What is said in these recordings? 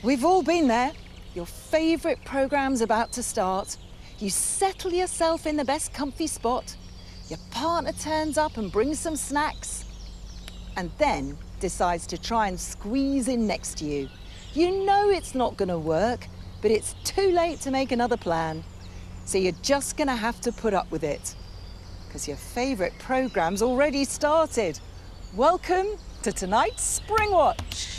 We've all been there. Your favourite programme's about to start. You settle yourself in the best comfy spot. Your partner turns up and brings some snacks. And then decides to try and squeeze in next to you. You know it's not going to work, but it's too late to make another plan. So you're just going to have to put up with it. Because your favourite programme's already started. Welcome to tonight's Springwatch.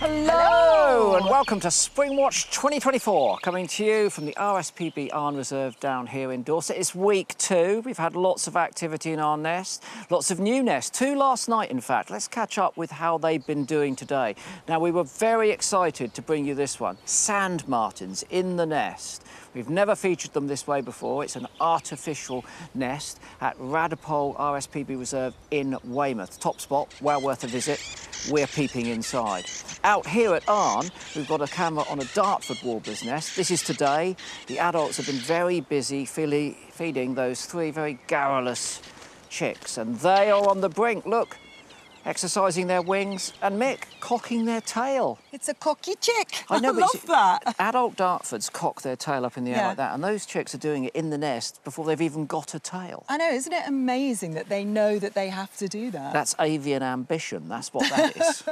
Hello and welcome to Springwatch 2024, coming to you from the RSPB Arn Reserve down here in Dorset. It's week 2. We've had lots of activity in our nest, lots of new nests, 2 last night in fact. Let's catch up with how they've been doing today. Now, we were very excited to bring you this one, sand martins in the nest. We've never featured them this way before. It's an artificial nest at Radipole RSPB Reserve in Weymouth. Top spot, well worth a visit. We're peeping inside. Out here at Arn, we've got a camera on a Dartford warbler's nest. This is today. The adults have been very busy feeding those 3 very garrulous chicks, and they are on the brink. Look, exercising their wings, and Mick cocking their tail. It's a cocky chick. I know, love that. Adult Dartfords cock their tail up in the air like that, and those chicks are doing it in the nest before they've even got a tail. I know, isn't it amazing that they know that they have to do that? That's avian ambition, that's what that is.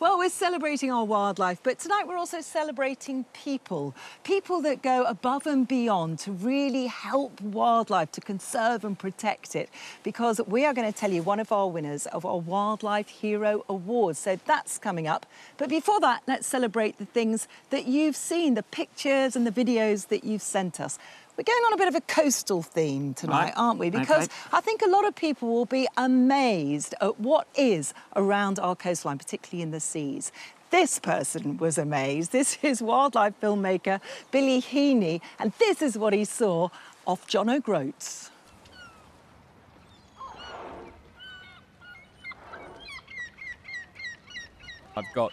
Well, we're celebrating our wildlife, but tonight we're also celebrating people. People that go above and beyond to really help wildlife, to conserve and protect it, because we are going to tell you one of our winners of our Wildlife Hero Awards. So that's coming up. But before that, let's celebrate the things that you've seen, the pictures and the videos that you've sent us. We're going on a bit of a coastal theme tonight, aren't we? Because I think a lot of people will be amazed at what is around our coastline, particularly in the seas. This person was amazed. This is wildlife filmmaker Billy Heaney, and this is what he saw off John O'Groats. I've got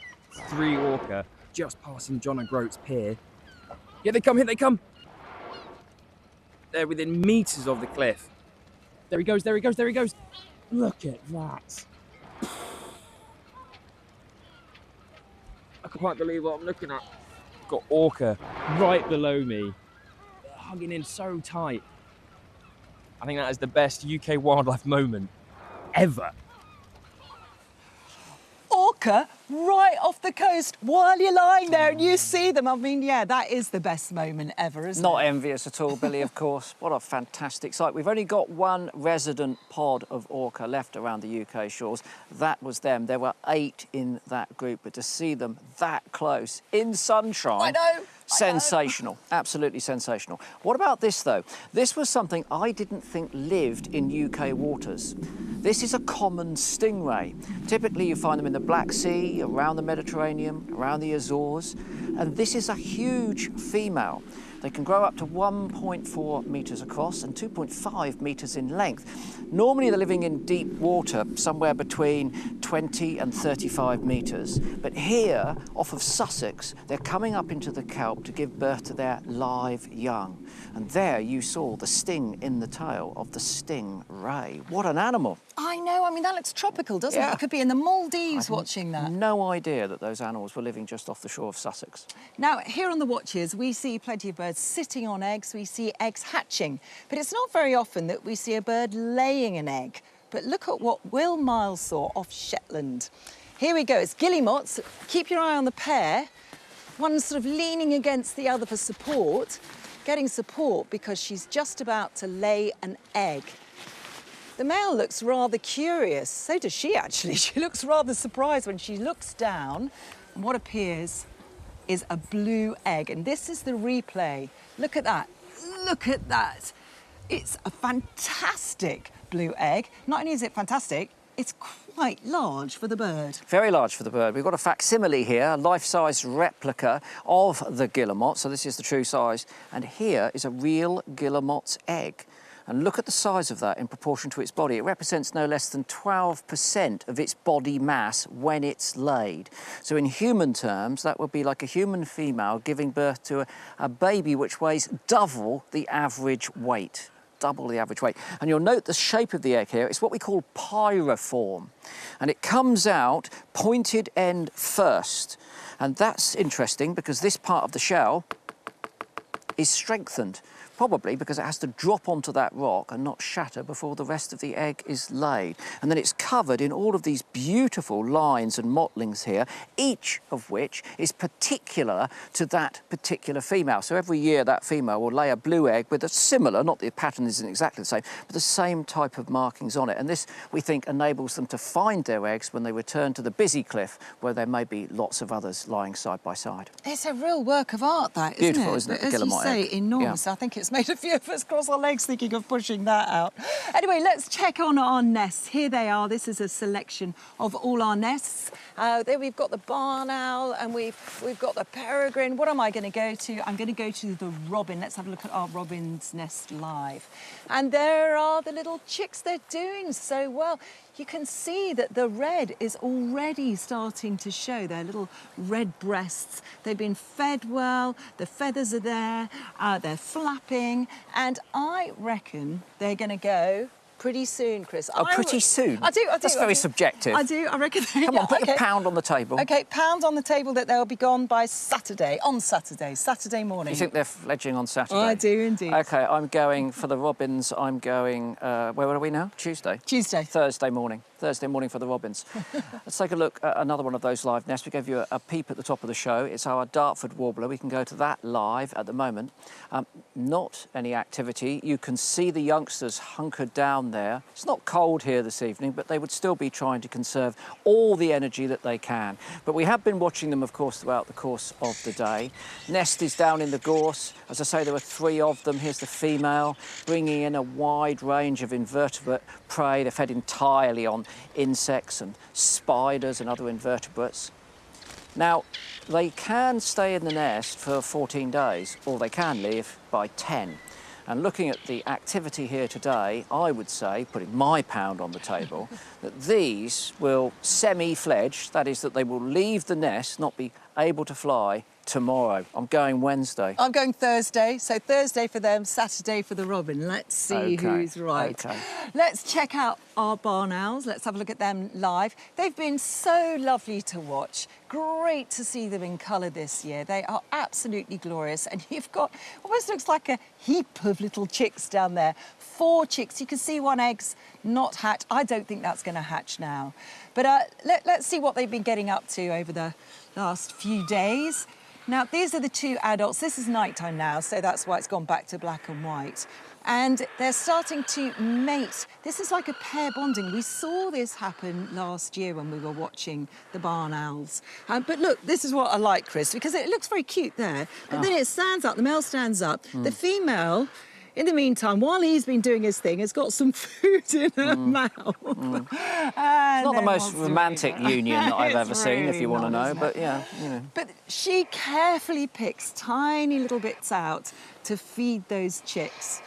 3 orca just passing John O'Groats Pier. Here they come, here they come! They're within metres of the cliff. There he goes, there he goes, there he goes! Look at that! I can't believe what I'm looking at. I've got orca right below me. They're hugging in so tight. I think that is the best UK wildlife moment ever. Orca right off the coast while you're lying there and you see them. I mean, yeah, that is the best moment ever, isn't it? Not envious at all, Billy, of course. What a fantastic sight. We've only got 1 resident pod of orca left around the UK shores. That was them. There were 8 in that group, but to see them that close in sunshine... I know. Sensational, absolutely sensational. What about this, though? This was something I didn't think lived in UK waters. This is a common stingray. Typically, you find them in the Black Sea, around the Mediterranean, around the Azores, and this is a huge female. They can grow up to 1.4 metres across and 2.5 metres in length. Normally they're living in deep water, somewhere between 20 and 35 metres. But here, off of Sussex, they're coming up into the kelp to give birth to their live young. And there you saw the sting in the tail of the stingray. What an animal. I know, I mean, that looks tropical, doesn't it? You could be in the Maldives watching that. No idea that those animals were living just off the shore of Sussex. Now, here on the watches, we see plenty of birds sitting on eggs, we see eggs hatching, but it's not very often that we see a bird laying an egg. But look at what Will Miles saw off Shetland. Here we go, it's guillemots. Keep your eye on the pair. One's sort of leaning against the other for support, getting support because she's just about to lay an egg. The male looks rather curious, so does she actually. She looks rather surprised when she looks down, and what appears is a blue egg. And this is the replay. Look at that, look at that. It's a fantastic blue egg. Not only is it fantastic, it's quite large for the bird. Very large for the bird. We've got a facsimile here, a life-size replica of the guillemot, so this is the true size. And here is a real guillemot's egg. And look at the size of that in proportion to its body. It represents no less than 12% of its body mass when it's laid. So in human terms, that would be like a human female giving birth to a baby which weighs double the average weight. Double the average weight. And you'll note the shape of the egg here. It's what we call pyriform. And it comes out pointed end first. And that's interesting because this part of the shell is strengthened, probably because it has to drop onto that rock and not shatter before the rest of the egg is laid. And then it's covered in all of these beautiful lines and mottlings here, each of which is particular to that particular female. So every year that female will lay a blue egg with a similar, not the pattern isn't exactly the same, but the same type of markings on it. And this, we think, enables them to find their eggs when they return to the busy cliff where there may be lots of others lying side by side. It's a real work of art, that, isn't Beautiful, it? isn't it? But The as you guillemot say, egg. enormous. Yeah. I think it's made a few of us cross our legs thinking of pushing that out. Anyway, let's check on our nests. Here they are. This is a selection of all our nests. There we've got the barn owl and we've got the peregrine. What am I going to go to? I'm going to go to the robin. Let's have a look at our robin's nest live. And there are the little chicks. They're doing so well. You can see that the red is already starting to show their little red breasts. They've been fed well, the feathers are there, they're flapping, and I reckon they're going to go pretty soon, Chris. Oh, pretty soon? I do. That's very subjective. I do, I reckon. Come on, put your pound on the table. OK, pound on the table that they'll be gone by Saturday morning. You think they're fledging on Saturday? I do indeed. OK, I'm going for the robins. I'm going, where are we now? Tuesday? Tuesday. Thursday morning for the robins. Let's take a look at another one of those live nests. We gave you a peep at the top of the show. It's our Dartford warbler. We can go to that live at the moment. Not any activity. You can see the youngsters hunkered down there. It's not cold here this evening, but they would still be trying to conserve all the energy that they can. But we have been watching them, of course, throughout the course of the day. Nest is down in the gorse. As I say, there were 3 of them. Here's the female, bringing in a wide range of invertebrate prey. They're fed entirely on insects and spiders and other invertebrates. Now, they can stay in the nest for 14 days, or they can leave by 10. And looking at the activity here today, I would say, putting my pound on the table, that these will semi-fledge, that is, that they will leave the nest, not be able to fly, tomorrow. I'm going Wednesday. I'm going Thursday. So Thursday for them, Saturday for the robin. Let's see who's right. Okay. Let's check out our barn owls. Let's have a look at them live. They've been so lovely to watch. Great to see them in colour this year. They are absolutely glorious. And you've got, almost looks like a heap of little chicks down there. 4 chicks. You can see one egg's not hatched. I don't think that's going to hatch now. But let's see what they've been getting up to over the last few days. Now, these are the 2 adults. This is nighttime now, so that's why it's gone back to black and white. And they're starting to mate. This is like a pair bonding. We saw this happen last year when we were watching the barn owls. But look, this is what I like, Chris, because it looks very cute there. But then it stands up, the male stands up. The female, in the meantime, while he's been doing his thing, has got some food in her mouth. It's not the most romantic union that I've ever seen, if you want to know, but yeah, you know. But she carefully picks tiny little bits out to feed those chicks.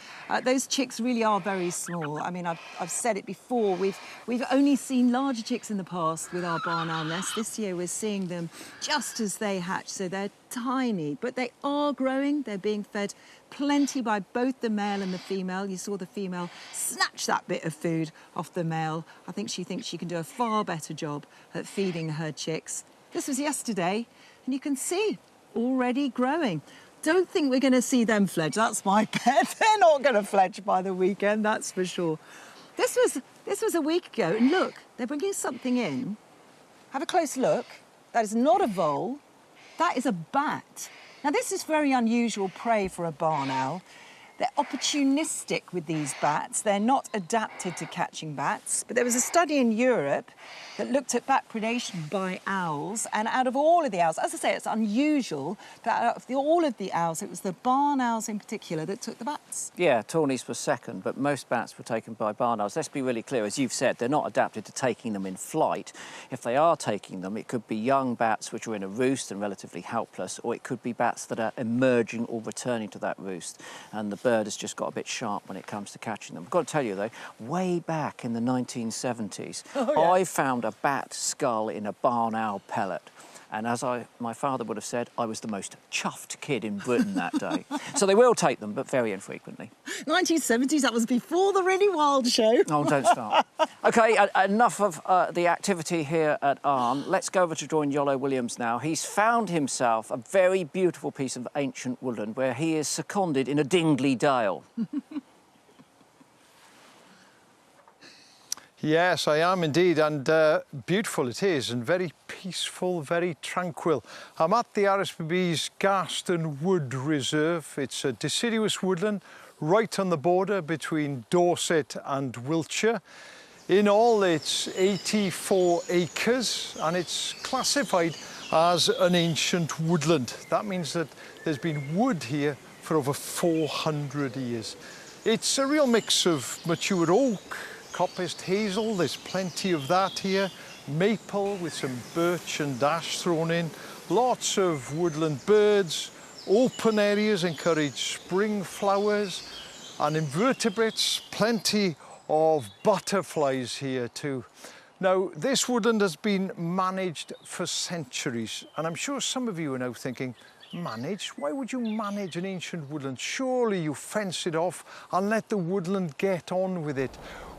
Those chicks really are very small. I mean, I've said it before, we've only seen larger chicks in the past with our barn owl nest. This year we're seeing them just as they hatch, so they're tiny, but they are growing. They're being fed plenty by both the male and the female. You saw the female snatch that bit of food off the male. I think she thinks she can do a far better job at feeding her chicks. This was yesterday, and you can see already growing. Don't think we're going to see them fledge. That's my bet. They're not going to fledge by the weekend, that's for sure. This was a week ago, and look, they're bringing something in. Have a close look. That is not a vole. That is a bat. Now, this is very unusual prey for a barn owl. They're opportunistic with these bats. They're not adapted to catching bats. But there was a study in Europe that looked at bat predation by owls. And out of all of the owls, as I say, it's unusual, but out of all of the owls, it was the barn owls in particular that took the bats. Yeah, tawnies were second, but most bats were taken by barn owls. Let's be really clear, as you've said, they're not adapted to taking them in flight. If they are taking them, it could be young bats which are in a roost and relatively helpless, or it could be bats that are emerging or returning to that roost. And the bird has just got a bit sharp when it comes to catching them. I've got to tell you though, way back in the 1970s, I found a bat skull in a barn owl pellet. And as my father would have said, I was the most chuffed kid in Britain that day. So they will take them, but very infrequently. 1970s, that was before the Really Wild show. Oh, don't start. OK, enough of the activity here at Arn. Let's go over to join Yolo Williams now. He's found himself a very beautiful piece of ancient woodland where he is seconded in a dingly dale. Yes, I am indeed, and beautiful it is, and very peaceful, very tranquil. I'm at the RSPB's Garston Wood Reserve. It's a deciduous woodland right on the border between Dorset and Wiltshire. In all, it's 84 acres, and it's classified as an ancient woodland. That means that there's been wood here for over 400 years. It's a real mix of mature oak, coppiced hazel, there's plenty of that here, maple with some birch and ash thrown in, lots of woodland birds, open areas encourage spring flowers, and invertebrates, plenty of butterflies here too. Now, this woodland has been managed for centuries, and I'm sure some of you are now thinking, manage? Why would you manage an ancient woodland? Surely you fence it off and let the woodland get on with it.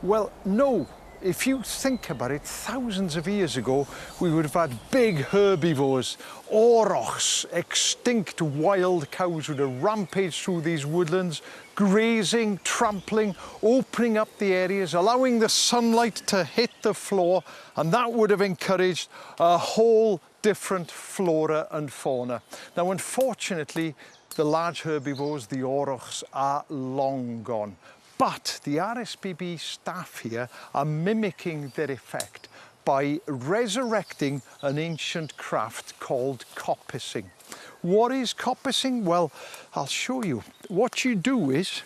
Well, no. If you think about it, thousands of years ago, we would have had big herbivores, aurochs, extinct wild cows would have rampaged through these woodlands, grazing, trampling, opening up the areas, allowing the sunlight to hit the floor, and that would have encouraged a whole different flora and fauna. Now, unfortunately, the large herbivores, the aurochs, are long gone. But the RSPB staff here are mimicking their effect by resurrecting an ancient craft called coppicing. What is coppicing? Well, I'll show you. What you do is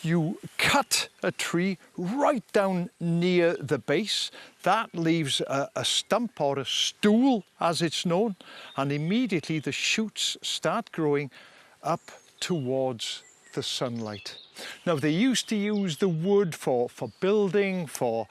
you cut a tree right down near the base. That leaves a stump or a stool, as it's known, and immediately the shoots start growing up towards the sunlight. Now, they used to use the wood for building, for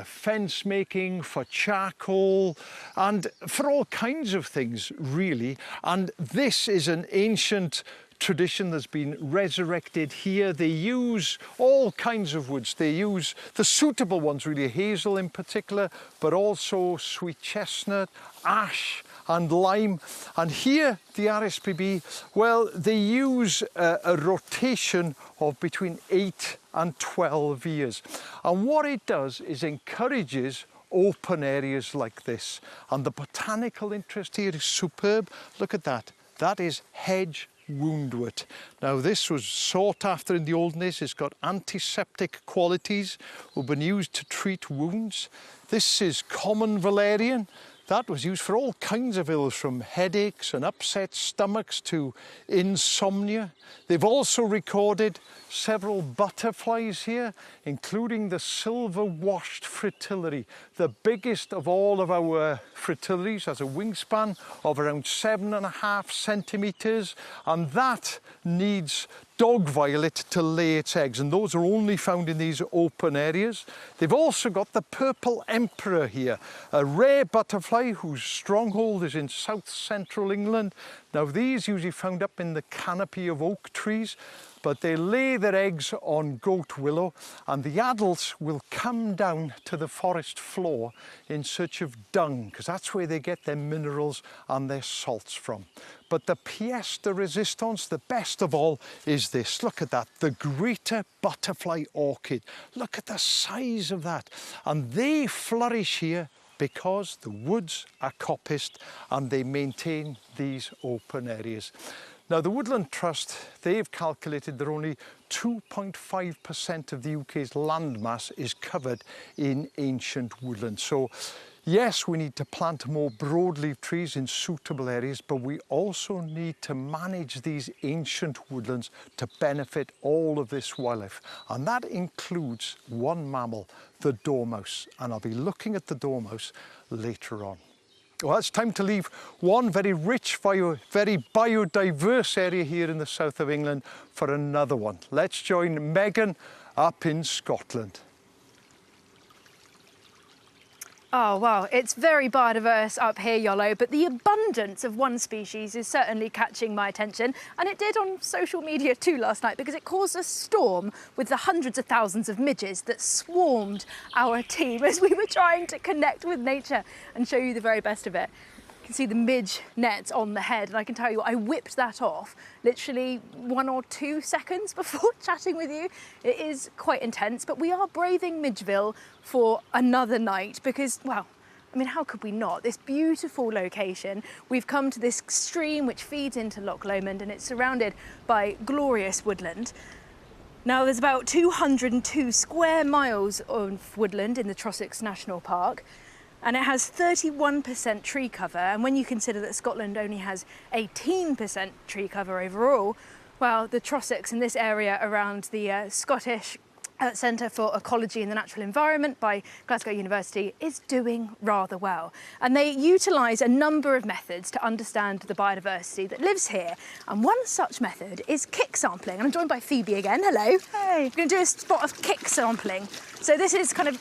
fence making, for charcoal, and for all kinds of things, really. And this is an ancient tradition that's been resurrected here. They use all kinds of woods. They use the suitable ones, really, hazel in particular, but also sweet chestnut, ash, and lime. And here, the RSPB, well, they use a rotation of between 8 and 12 years. And what it does is encourages open areas like this. And the botanical interest here is superb. Look at that. That is hedge woundwort. Now, this was sought after in the olden days. It's got antiseptic qualities, have been used to treat wounds. This is common valerian. That was used for all kinds of ills, from headaches and upset stomachs to insomnia. They've also recorded several butterflies here, including the silver-washed fritillary, the biggest of all of our fritillaries, has a wingspan of around 7.5 centimetres, and that needs dog violet to lay its eggs, and those are only found in these open areas. They've also got the purple emperor here, a rare butterfly whose stronghold is in south central England. Now, these usually found up in the canopy of oak trees, but they lay their eggs on goat willow, and the adults will come down to the forest floor in search of dung, because that's where they get their minerals and their salts from. But the pièce de résistance, the best of all, is this. Look at that, the greater butterfly orchid. Look at the size of that. And they flourish here because the woods are coppiced and they maintain these open areas. Now, the Woodland Trust, they've calculated that only 2.5% of the UK's landmass is covered in ancient woodland. So, yes, we need to plant more broadleaf trees in suitable areas, but we also need to manage these ancient woodlands to benefit all of this wildlife. And that includes one mammal, the dormouse. And I'll be looking at the dormouse later on. Well, it's time to leave one very rich, very biodiverse area here in the south of England for another one. Let's join Megan up in Scotland. Oh, wow, it's very biodiverse up here, Yolo, but the abundance of one species is certainly catching my attention, and it did on social media too last night because it caused a storm with the hundreds of thousands of midges that swarmed our team as we were trying to connect with nature and show you the very best of it. You can see the midge nets on the head, and I can tell you I whipped that off literally 1 or 2 seconds before chatting with you. It is quite intense, but we are braving Midgeville for another night because, well, I mean, how could we not? This beautiful location. We've come to this stream which feeds into Loch Lomond, and it's surrounded by glorious woodland. Now, there's about 202 square miles of woodland in the Trossachs National Park, and it has 31% tree cover. And when you consider that Scotland only has 18% tree cover overall, well, the Trossachs in this area around the Scottish Centre for Ecology and the Natural Environment by Glasgow University is doing rather well. And they utilise a number of methods to understand the biodiversity that lives here. And one such method is kick sampling. And I'm joined by Phoebe again. Hello. Hey. We're going to do a spot of kick sampling. So this is kind of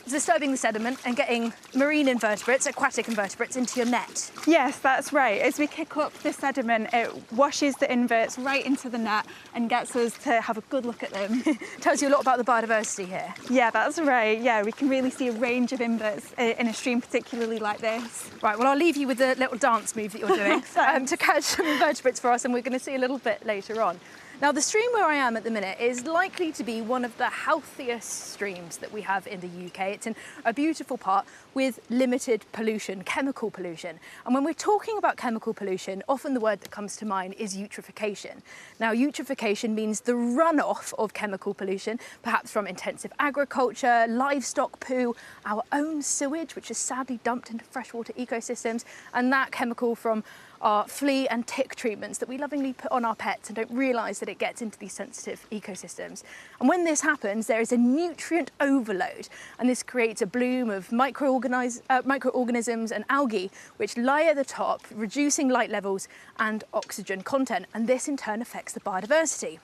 disturbing the sediment and getting marine invertebrates, aquatic invertebrates, into your net. Yes, that's right. As we kick up the sediment, it washes the inverts right into the net and gets us to have a good look at them. Tells you a lot about the biodiversity here. Yeah, that's right. Yeah, we can really see a range of inverts in a stream, particularly like this. Right, well, I'll leave you with the little dance move that you're doing to catch some invertebrates for us, and we're going to see a little bit later on. Now, the stream where I am at the minute is likely to be one of the healthiest streams that we have in the UK. It's in a beautiful part with limited pollution, chemical pollution. And when we're talking about chemical pollution, often the word that comes to mind is eutrophication. Now, eutrophication means the runoff of chemical pollution, perhaps from intensive agriculture, livestock poo, our own sewage, which is sadly dumped into freshwater ecosystems, and that chemical from our flea and tick treatments that we lovingly put on our pets and don't realise that it gets into these sensitive ecosystems. And when this happens, there is a nutrient overload, and this creates a bloom of microorganisms and algae which lie at the top, reducing light levels and oxygen content, and this in turn affects the biodiversity.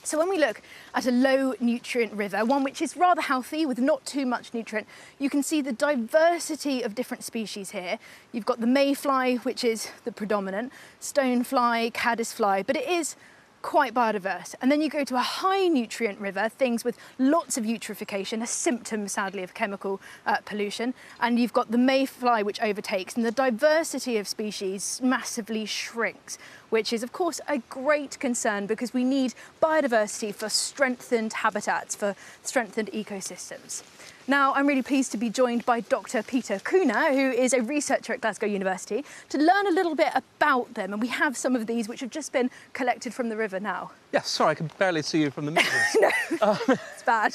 So when we look at a low nutrient river, one which is rather healthy with not too much nutrient, you can see the diversity of different species here. You've got the mayfly, which is the predominant, stonefly, caddisfly, but it is quite biodiverse. And then you go to a high nutrient river, things with lots of eutrophication, a symptom sadly of chemical pollution, and you've got the mayfly which overtakes, and the diversity of species massively shrinks, which is of course a great concern because we need biodiversity for strengthened habitats, for strengthened ecosystems. Now, I'm really pleased to be joined by Dr. Peter Kuna, who is a researcher at Glasgow University, to learn a little bit about them. And we have some of these which have just been collected from the river now. Yes, sorry, I can barely see you from the middle. No, it's bad.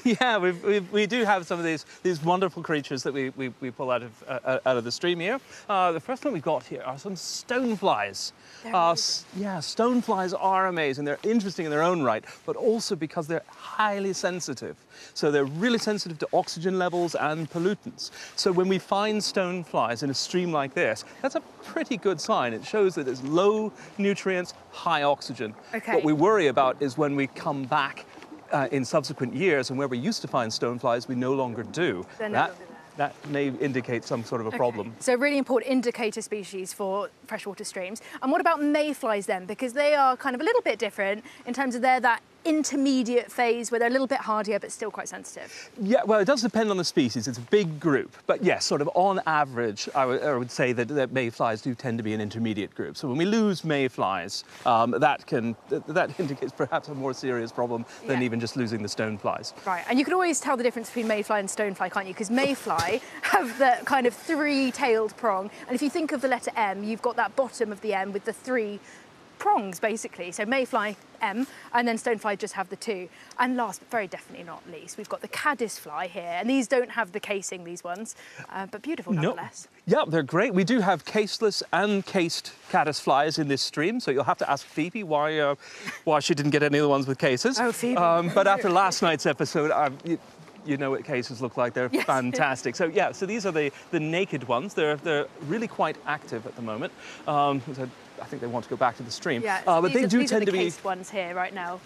Yeah, we do have some of these wonderful creatures that we pull out of the stream here. The first one we've got here are some stoneflies. Yeah, stoneflies are amazing. They're interesting in their own right, but also because they're highly sensitive. So they're really sensitive to oxygen levels and pollutants. So when we find stoneflies in a stream like this, that's a pretty good sign. It shows that there's low nutrients, high oxygen. Okay. What we worry about is when we come back in subsequent years and where we used to find stoneflies, we no longer do. That may indicate some sort of a problem. So a really important indicator species for freshwater streams. And what about mayflies then? Because they are kind of a little bit different in terms of they're that intermediate phase where they're a little bit hardier but still quite sensitive. Yeah, well, it does depend on the species. It's a big group. But yes, sort of on average, I would say that mayflies do tend to be an intermediate group. So when we lose mayflies, that indicates perhaps a more serious problem than even just losing the stoneflies. Right, and you can always tell the difference between mayfly and stonefly, can't you? Because mayfly have the kind of three-tailed prong, and if you think of the letter M, you've got that bottom of the M with the three prongs, basically. So mayfly, M, and then stonefly just have the two. And last, but very definitely not least, we've got the caddisfly here, and these don't have the casing, these ones, but beautiful nonetheless. Yeah, they're great. We do have caseless and cased caddisflies in this stream, so you'll have to ask Phoebe why she didn't get any of the ones with cases. Oh, Phoebe. But after last night's episode, you know what cases look like. They're Yes. fantastic. So yeah, so these are the naked ones. They're really quite active at the moment. So I think they want to go back to the stream. Yeah, but they do these are tend the to be. cased ones here right now,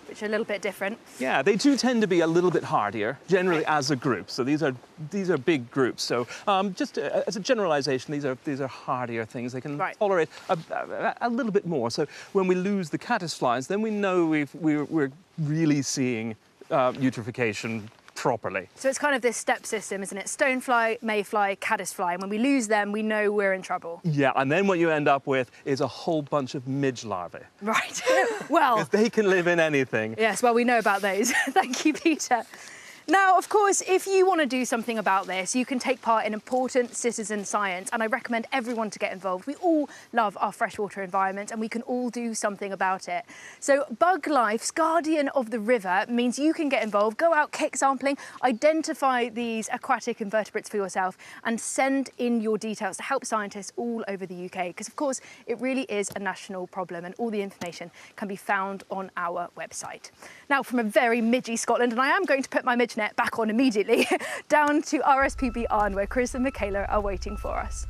which are a little bit different. Yeah, they do tend to be a little bit hardier, generally as a group. So these are big groups. So just as a generalisation, these are hardier things. They can Right. tolerate a little bit more. So when we lose the caddisflies, then we know we're really seeing eutrophication properly. So it's kind of this step system, isn't it? Stonefly, mayfly, caddisfly. And when we lose them, we know we're in trouble. Yeah, and then what you end up with is a whole bunch of midge larvae. Right. Well, They can live in anything. yes, well, we know about those. Thank you, Peter. Now, of course, if you want to do something about this, you can take part in important citizen science, and I recommend everyone to get involved. We all love our freshwater environment, and we can all do something about it. So Bug Life's Guardian of the River means you can get involved, go out kick sampling, identify these aquatic invertebrates for yourself, and send in your details to help scientists all over the UK, because of course it really is a national problem, and all the information can be found on our website. Now, from a very midgy Scotland, and I am going to put my midge net back on immediately, down to RSPB Arn, where Chris and Michaela are waiting for us.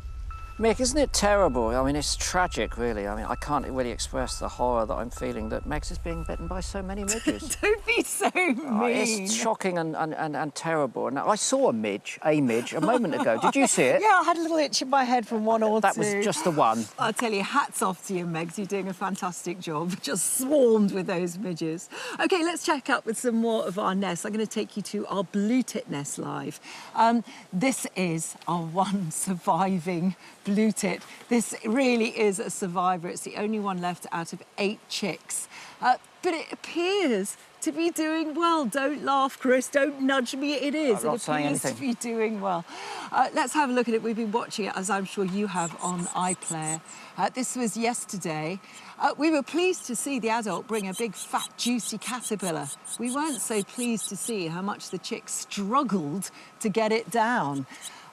Mick, isn't it terrible? I mean, it's tragic, really. I mean, I can't really express the horror that I'm feeling that Megs is being bitten by so many midges. Don't be so mean. Oh, it's shocking and terrible. And I saw a midge a moment ago. Did you see it? Yeah, I had a little itch in my head from one or That two. was just the one. I'll tell you, hats off to you, Megs. You're doing a fantastic job. Just swarmed with those midges. OK, let's check up with some more of our nests. I'm going to take you to our blue tit nest live. This is our one surviving blue tit. This really is a survivor. It's the only one left out of 8 chicks. But it appears to be doing well. Don't laugh, Chris. Don't nudge me. It is. I'm not It saying appears to anything. be doing well. Let's have a look at it. We've been watching it, as I'm sure you have, on iPlayer. This was yesterday. We were pleased to see the adult bring a big, fat, juicy caterpillar. We weren't so pleased to see how much the chick struggled to get it down.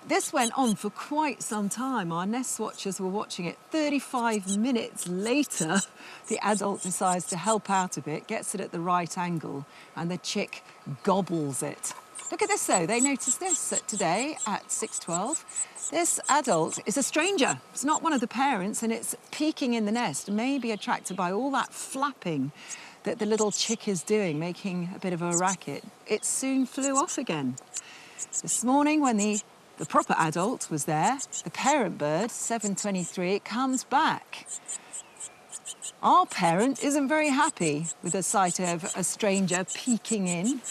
This went on for quite some time. Our nest watchers were watching it. 35 minutes later, the adult decides to help out a bit, gets it at the right angle, and the chick gobbles it. Look at this, though. They noticed this today at 6:12. This adult is a stranger. It's not one of the parents, and it's peeking in the nest, maybe attracted by all that flapping that the little chick is doing, making a bit of a racket. It soon flew off again. This morning, when the proper adult was there, the parent bird, 7:23, it comes back. Our parent isn't very happy with the sight of a stranger peeking in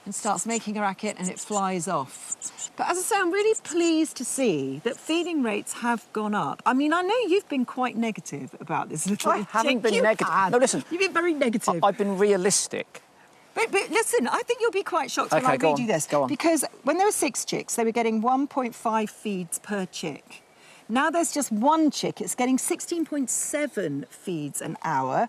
and starts making a racket, and it flies off. But as I say, I'm really pleased to see that feeding rates have gone up. I mean, I know you've been quite negative about this little I haven't chick. been You negative. have. No, listen. You've been very negative. I've been realistic. But listen, I think you'll be quite shocked when OK, I go read on, you this. go on. Because when there were 6 chicks, they were getting 1.5 feeds per chick. Now there's just 1 chick. It's getting 16.7 feeds an hour.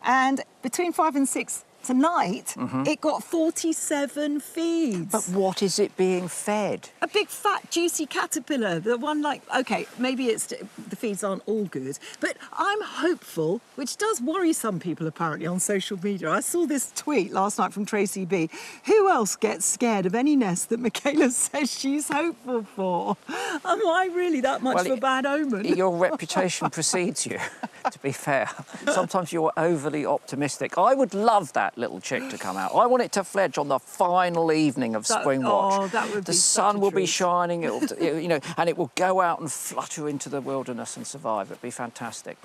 And between 5 and 6 tonight, it got 47 feeds. But what is it being fed? A big, fat, juicy caterpillar. The one like, OK, maybe it's the feeds aren't all good, but I'm hopeful, which does worry some people apparently on social media. I saw this tweet last night from Tracy B. Who else gets scared of any nest that Michaela says she's hopeful for? Am I really that much of a bad omen? Your reputation precedes you, to be fair. Sometimes you're overly optimistic. I would love that little chick to come out. I want it to fledge on the final evening of Springwatch. Oh, that would be the such sun a will be treat. shining, and it will go out and flutter into the wilderness and survive. It'd be fantastic.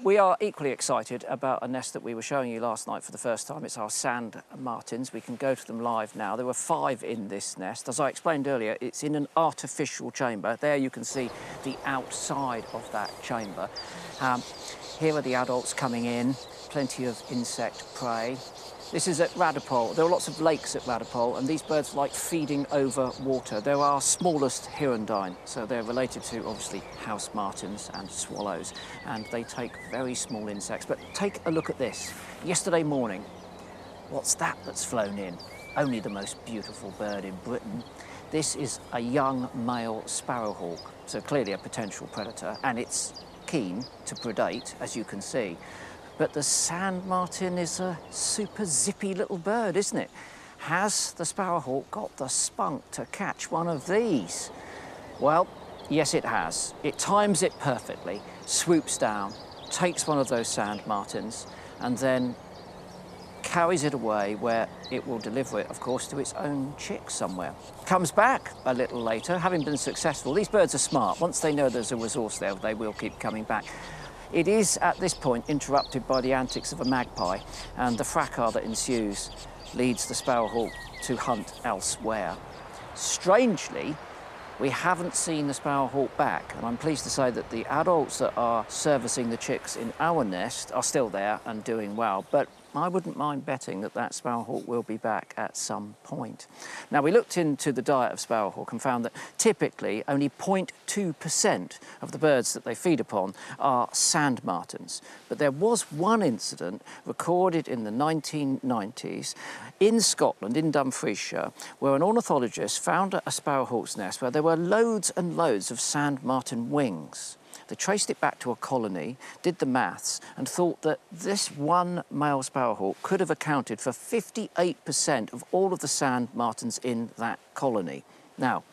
We are equally excited about a nest that we were showing you last night for the first time. It's our sand martins. We can go to them live now. There were 5 in this nest. As I explained earlier, it's in an artificial chamber. There you can see the outside of that chamber. Here are the adults coming in. Plenty of insect prey. This is at Radipole. There are lots of lakes at Radipole, and these birds like feeding over water. They're our smallest hirundine, so they're related to, obviously, house martins and swallows, and they take very small insects. But take a look at this. Yesterday morning, what's that that's flown in? Only the most beautiful bird in Britain. This is a young male sparrowhawk, so clearly a potential predator, and it's keen to predate, as you can see. But the sand martin is a super zippy little bird, isn't it? Has the sparrowhawk got the spunk to catch one of these? Well, yes, it has. It times it perfectly, swoops down, takes one of those sand martins, and then carries it away where it will deliver it, of course, to its own chicks somewhere. Comes back a little later, having been successful. These birds are smart. Once they know there's a resource there, they will keep coming back. It is, at this point, interrupted by the antics of a magpie, and the fracas that ensues leads the sparrowhawk to hunt elsewhere. Strangely, we haven't seen the sparrowhawk back, and I'm pleased to say that the adults that are servicing the chicks in our nest are still there and doing well, but I wouldn't mind betting that that sparrowhawk will be back at some point. Now, we looked into the diet of sparrowhawk and found that typically only 0.2% of the birds that they feed upon are sand martins. But there was one incident recorded in the 1990s in Scotland, in Dumfriesshire, where an ornithologist found a sparrowhawk's nest where there were loads and loads of sand martin wings. They traced it back to a colony, did the maths, and thought that this one male sparrowhawk could have accounted for 58% of all of the sand martins in that colony. Now,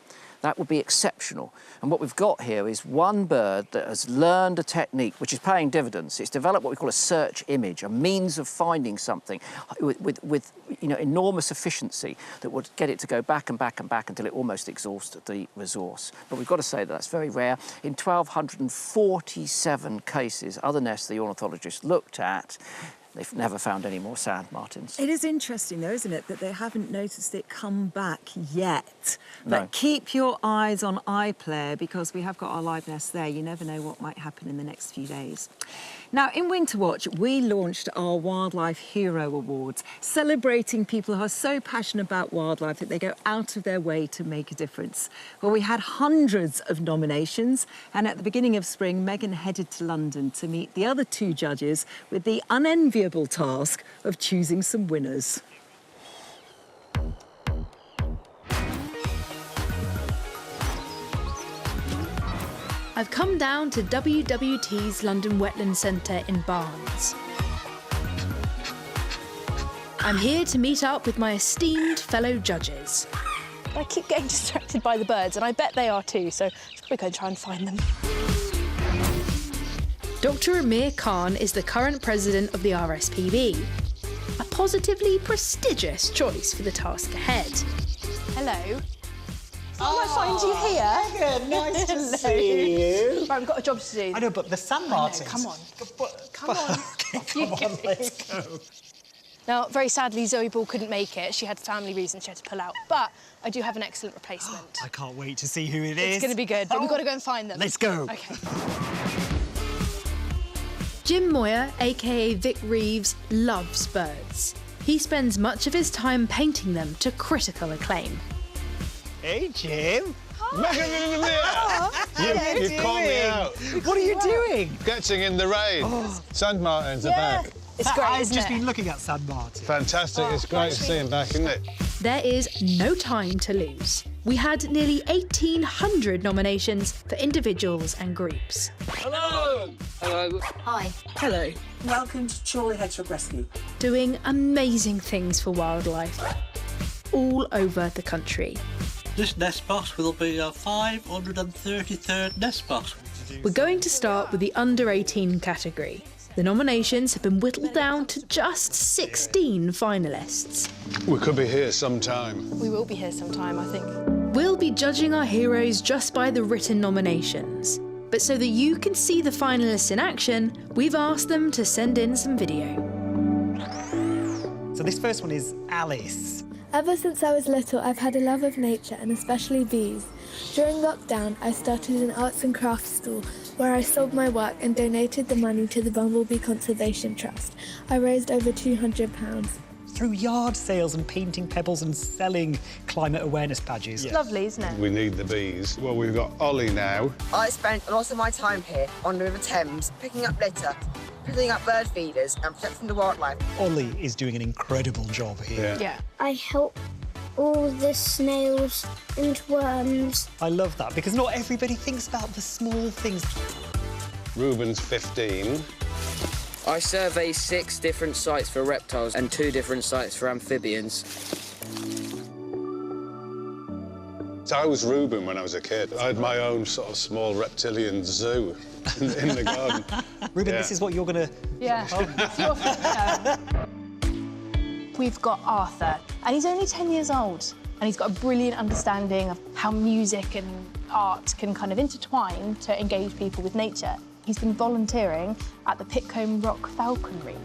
that would be exceptional. And what we've got here is one bird that has learned a technique which is paying dividends. It's developed what we call a search image, a means of finding something with enormous efficiency that would get it to go back and back and back until it almost exhausted the resource. But we've got to say that that's very rare. In 1,247 cases, other nests the ornithologists looked at, they've never found any more sand martins. It is interesting, though, isn't it, that they haven't noticed it come back yet. No. But keep your eyes on iPlayer, because we have got our live nest there. You never know what might happen in the next few days. Now, in Winterwatch, we launched our Wildlife Hero Awards, celebrating people who are so passionate about wildlife that they go out of their way to make a difference. Well, we had hundreds of nominations, and at the beginning of spring, Megan headed to London to meet the other two judges with the unenviable task of choosing some winners. I've come down to WWT's London Wetland Centre in Barnes. I'm here to meet up with my esteemed fellow judges. I keep getting distracted by the birds, and I bet they are too, so we're going to try and find them. Dr. Amir Khan is the current president of the RSPB. A positively prestigious choice for the task ahead. Hello. Oh, I find you here. Megan, nice to see you. Right, we've got a job to do. I know, but the sand martins. Come on. Come on. Come on, let's go. Now, very sadly, Zoe Ball couldn't make it. She had family reasons she had to pull out. But I do have an excellent replacement. I can't wait to see who it is. It's going to be good, but we've got to go and find them. Let's go. OK. Jim Moyer, aka Vic Reeves, loves birds. He spends much of his time painting them to critical acclaim. Hey, Jim. You called me out. What are you doing? Getting in the rain. Sand martins are back. It's great, I've isn't just it? been looking at sand martins. Fantastic. It's great to see them back, isn't it? There is no time to lose. We had nearly 1,800 nominations for individuals and groups. Hello. Hello. Hi. Hello. Welcome to Chorley Hedgehog Rescue. Doing amazing things for wildlife all over the country. This nest spot will be our 533rd nest spot. We're going to start with the under 18 category. The nominations have been whittled down to just 16 finalists. We could be here sometime. We will be here sometime, I think. We'll be judging our heroes just by the written nominations. But so that you can see the finalists in action, we've asked them to send in some video. So this first one is Alice. Ever since I was little, I've had a love of nature and especially bees. During lockdown, I started an arts and crafts stall where I sold my work and donated the money to the Bumblebee Conservation Trust. I raised over £200. Through yard sales and painting pebbles and selling climate awareness badges. It's lovely, isn't it? We need the bees. Well, we've got Ollie now. I spent a lot of my time here on the River Thames, picking up litter, picking up bird feeders and protecting the wildlife. Ollie is doing an incredible job here. Yeah. I help all the snails and worms. I love that, because not everybody thinks about the small things. Ruben's 15. I survey 6 different sites for reptiles and 2 different sites for amphibians. So I was Reuben when I was a kid. I had my own sort of small reptilian zoo in the garden. Reuben, this is what you're going to... Yeah. We've got Arthur, and he's only 10 years old, and he's got a brilliant understanding of how music and art can kind of intertwine to engage people with nature. He's been volunteering at the Pitcombe Rock Falconry.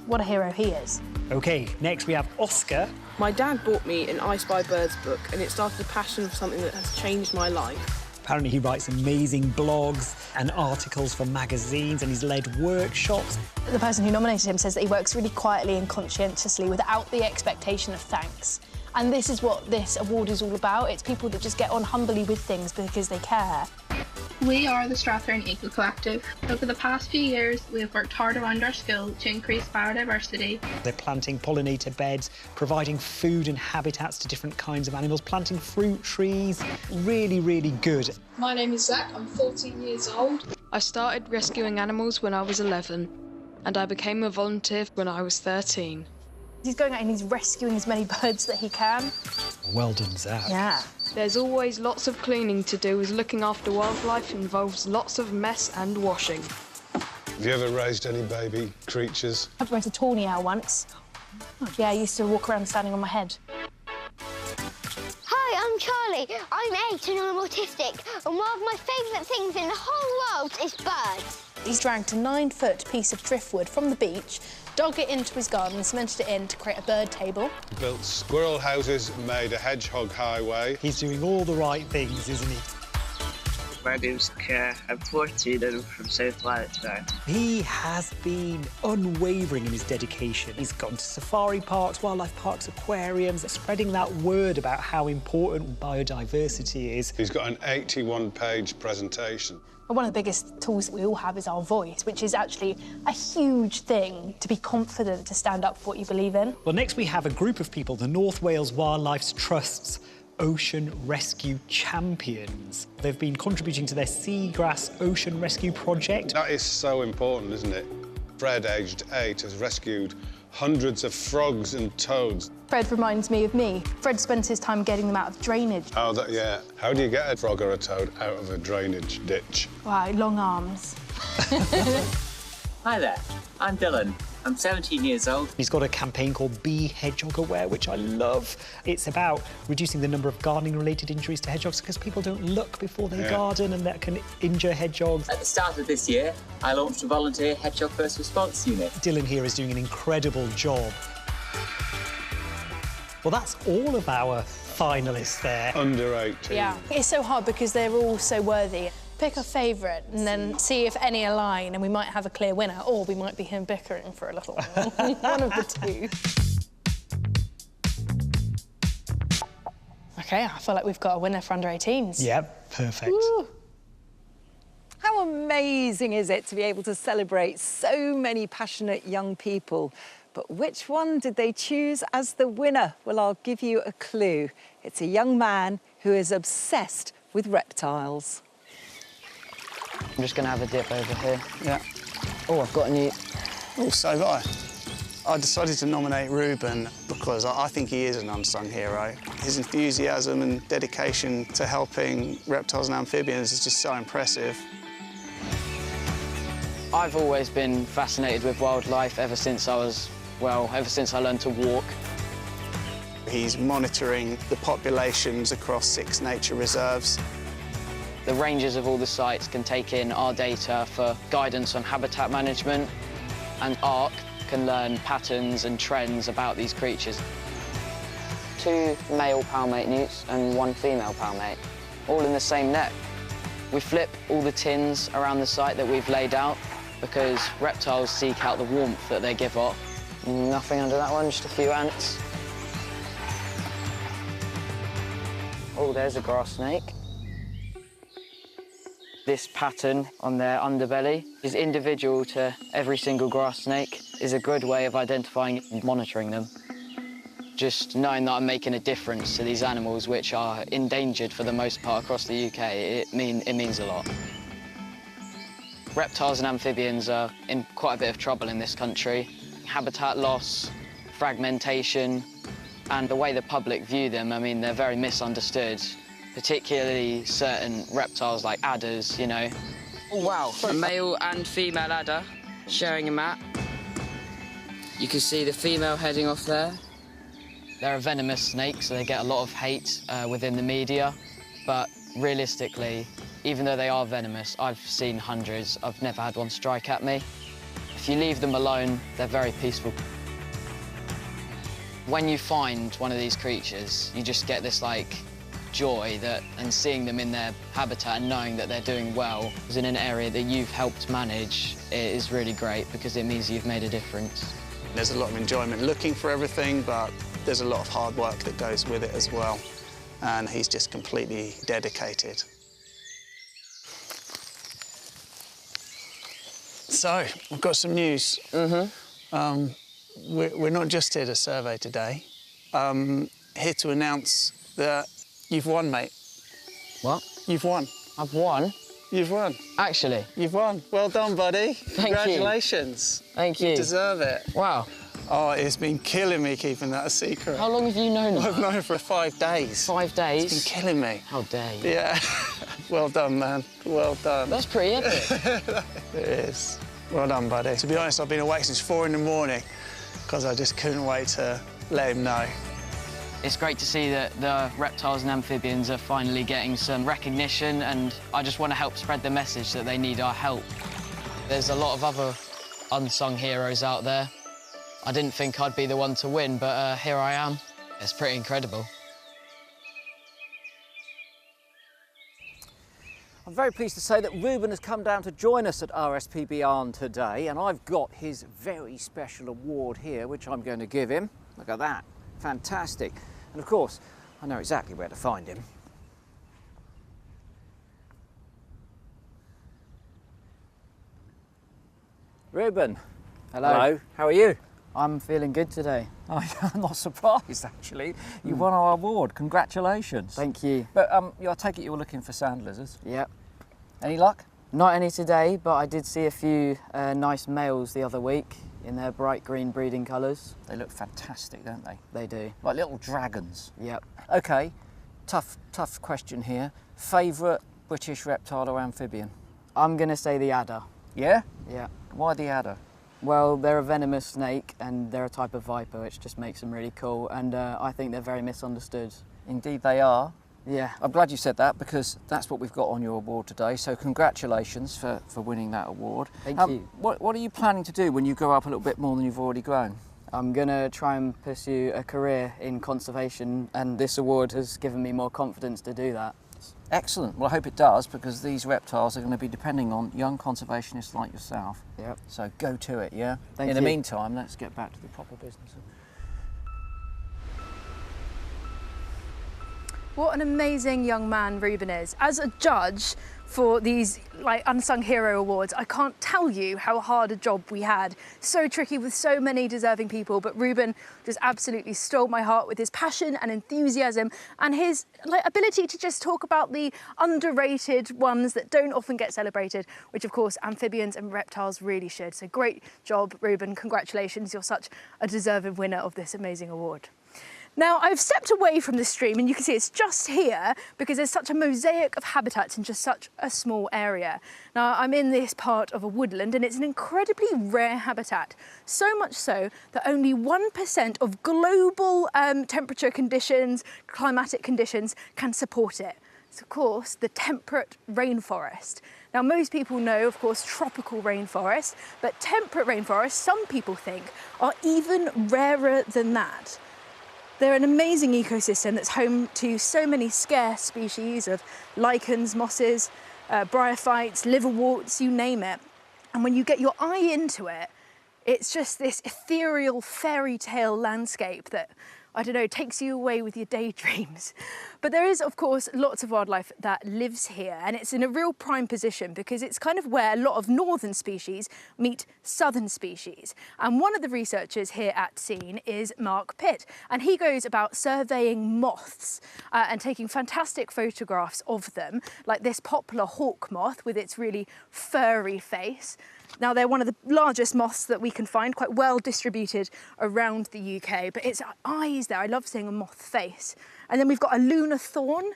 What a hero he is. OK, next we have Oscar. My dad bought me an I Spy Birds book, and it started a passion for something that has changed my life. Apparently he writes amazing blogs and articles for magazines, and he's led workshops. The person who nominated him says that he works really quietly and conscientiously without the expectation of thanks. And this is what this award is all about. It's people that just get on humbly with things because they care. We are the Strathern Eco Collective. Over the past few years, we have worked hard around our school to increase biodiversity. They're planting pollinator beds, providing food and habitats to different kinds of animals, planting fruit trees. Really, really good. My name is Zach, I'm 14 years old. I started rescuing animals when I was 11, and I became a volunteer when I was 13. He's going out and he's rescuing as many birds that he can. Well done, Zach. Yeah. There's always lots of cleaning to do, as looking after wildlife involves lots of mess and washing. Have you ever raised any baby creatures? I've raised a tawny owl once. Yeah, I used to walk around standing on my head. Hi, I'm Charlie. I'm 8 and I'm autistic, and one of my favourite things in the whole world is birds. He's dragged a 9-foot piece of driftwood from the beach, dug it into his garden, cemented it in to create a bird table. Built squirrel houses, made a hedgehog highway. He's doing all the right things, isn't he? My name's Kerr. I'm 14 and I'm from South Lanarkshire. He has been unwavering in his dedication. He's gone to safari parks, wildlife parks, aquariums, spreading that word about how important biodiversity is. He's got an 81-page presentation. One of the biggest tools that we all have is our voice, which is actually a huge thing, to be confident to stand up for what you believe in. Well, next we have a group of people, the North Wales Wildlife Trust's Ocean Rescue Champions. They've been contributing to their seagrass ocean rescue project. That is so important, isn't it? Fred, aged 8, has rescued hundreds of frogs and toads. Fred reminds me of me. Fred spends his time getting them out of drainage. Oh, yeah. How do you get a frog or a toad out of a drainage ditch? Wow, long arms. Hi there, I'm Dylan. I'm 17 years old. He's got a campaign called Be Hedgehog Aware, which I love. It's about reducing the number of gardening-related injuries to hedgehogs because people don't look before they garden, and that can injure hedgehogs. At the start of this year, I launched a volunteer hedgehog first response unit. Dylan here is doing an incredible job. Well, that's all of our finalists there. Under 18. Yeah. It's so hard because they're all so worthy. Pick a favourite and then see if any align, and we might have a clear winner, or we might be here bickering for a little while. One of the two. OK, I feel like we've got a winner for under 18s. Yep, perfect. Woo. How amazing is it to be able to celebrate so many passionate young people? But which one did they choose as the winner? Well, I'll give you a clue. It's a young man who is obsessed with reptiles. I'm just going to have a dip over here. Yeah. Oh, I've got a new... Oh, so have I. I decided to nominate Reuben because I think he is an unsung hero. His enthusiasm and dedication to helping reptiles and amphibians is just so impressive. I've always been fascinated with wildlife ever since I was, well, ever since I learned to walk. He's monitoring the populations across 6 nature reserves. The rangers of all the sites can take in our data for guidance on habitat management, and ARC can learn patterns and trends about these creatures. 2 male palmate newts and 1 female palmate, all in the same net. We flip all the tins around the site that we've laid out because reptiles seek out the warmth that they give off. Nothing under that one, just a few ants. Oh, there's a grass snake. This pattern on their underbelly is individual to every single grass snake, is a good way of identifying and monitoring them. Just knowing that I'm making a difference to these animals, which are endangered for the most part across the UK, it means a lot. Reptiles and amphibians are in quite a bit of trouble in this country. Habitat loss, fragmentation, And the way the public view them, I mean, they're very misunderstood, particularly certain reptiles like adders, you know. Oh, wow. A male and female adder sharing a mat. You can see the female heading off there. They're a venomous snake, so they get a lot of hate within the media. But realistically, even though they are venomous, I've seen hundreds. I've never had one strike at me. If you leave them alone, they're very peaceful. When you find one of these creatures, you just get this, like, joy and seeing them in their habitat and knowing that they're doing well is in an area that you've helped manage, it is really great because it means you've made a difference. There's a lot of enjoyment looking for everything, but there's a lot of hard work that goes with it as well. And he's just completely dedicated. So, we've got some news. We're not just here to survey today. Here to announce that you've won, mate. What? You've won. I've won? You've won. Actually? You've won. Well done, buddy. Thank you. Congratulations. Thank you. You deserve it. Wow. Oh, it's been killing me keeping that a secret. How long have you known that? I've known for 5 days. 5 days? It's been killing me. How dare you? Yeah. Well done, man. Well done. That's pretty epic. It is. Well done, buddy. To be honest, I've been awake since 4 in the morning because I just couldn't wait to let him know. It's great to see that the reptiles and amphibians are finally getting some recognition, and I just want to help spread the message that they need our help. There's a lot of other unsung heroes out there. I didn't think I'd be the one to win, but here I am. It's pretty incredible. I'm very pleased to say that Ruben has come down to join us at RSPB Arn today, and I've got his very special award here, which I'm going to give him. Look at that. Fantastic. And of course, I know exactly where to find him. Ruben. Hello. Hello. How are you? I'm feeling good today. I'm not surprised, actually. You won our award. Congratulations. Thank you. But I take it you were looking for sand lizards? Yep. Any luck? Not any today, but I did see a few nice males the other week in their bright green breeding colours. They look fantastic, don't they? They do. Like little dragons. Yep. OK, tough question here. Favourite British reptile or amphibian? I'm going to say the adder. Yeah? Yeah. Why the adder? Well, they're a venomous snake and they're a type of viper, which just makes them really cool, and I think they're very misunderstood. Indeed they are. Yeah. I'm glad you said that because that's what we've got on your award today, so congratulations for winning that award. Thank you. What are you planning to do when you grow up a little bit more than you've already grown? I'm going to try and pursue a career in conservation, and this award has given me more confidence to do that. Excellent. Well, I hope it does, because these reptiles are going to be depending on young conservationists like yourself. Yep. So go to it, yeah? Thank you. In the meantime, let's get back to the proper business. What an amazing young man Ruben is. As a judge for these unsung hero awards, I can't tell you how hard a job we had. So tricky with so many deserving people, but Ruben just absolutely stole my heart with his passion and enthusiasm and his ability to just talk about the underrated ones that don't often get celebrated, which of course amphibians and reptiles really should. So great job, Ruben. Congratulations. You're such a deserving winner of this amazing award. Now, I've stepped away from the stream and you can see it's just here because there's such a mosaic of habitats in just such a small area. Now, I'm in this part of a woodland and it's an incredibly rare habitat, so much so that only 1% of global temperature conditions, climatic conditions can support it. It's, of course, the temperate rainforest. Now, most people know, of course, tropical rainforests, but temperate rainforests, some people think, are even rarer than that. They're an amazing ecosystem that's home to so many scarce species of lichens, mosses, bryophytes, liverworts, you name it. And when you get your eye into it, it's just this ethereal fairy tale landscape that, I don't know, takes you away with your daydreams. But there is, of course, lots of wildlife that lives here, and it's in a real prime position because it's kind of where a lot of northern species meet southern species. And one of the researchers here at Scene is Mark Pitt, and he goes about surveying moths and taking fantastic photographs of them, like this poplar hawk moth with its really furry face. Now, they're one of the largest moths that we can find, quite well distributed around the UK, but its eyes there, I love seeing a moth face. And then we've got a lunar thorn,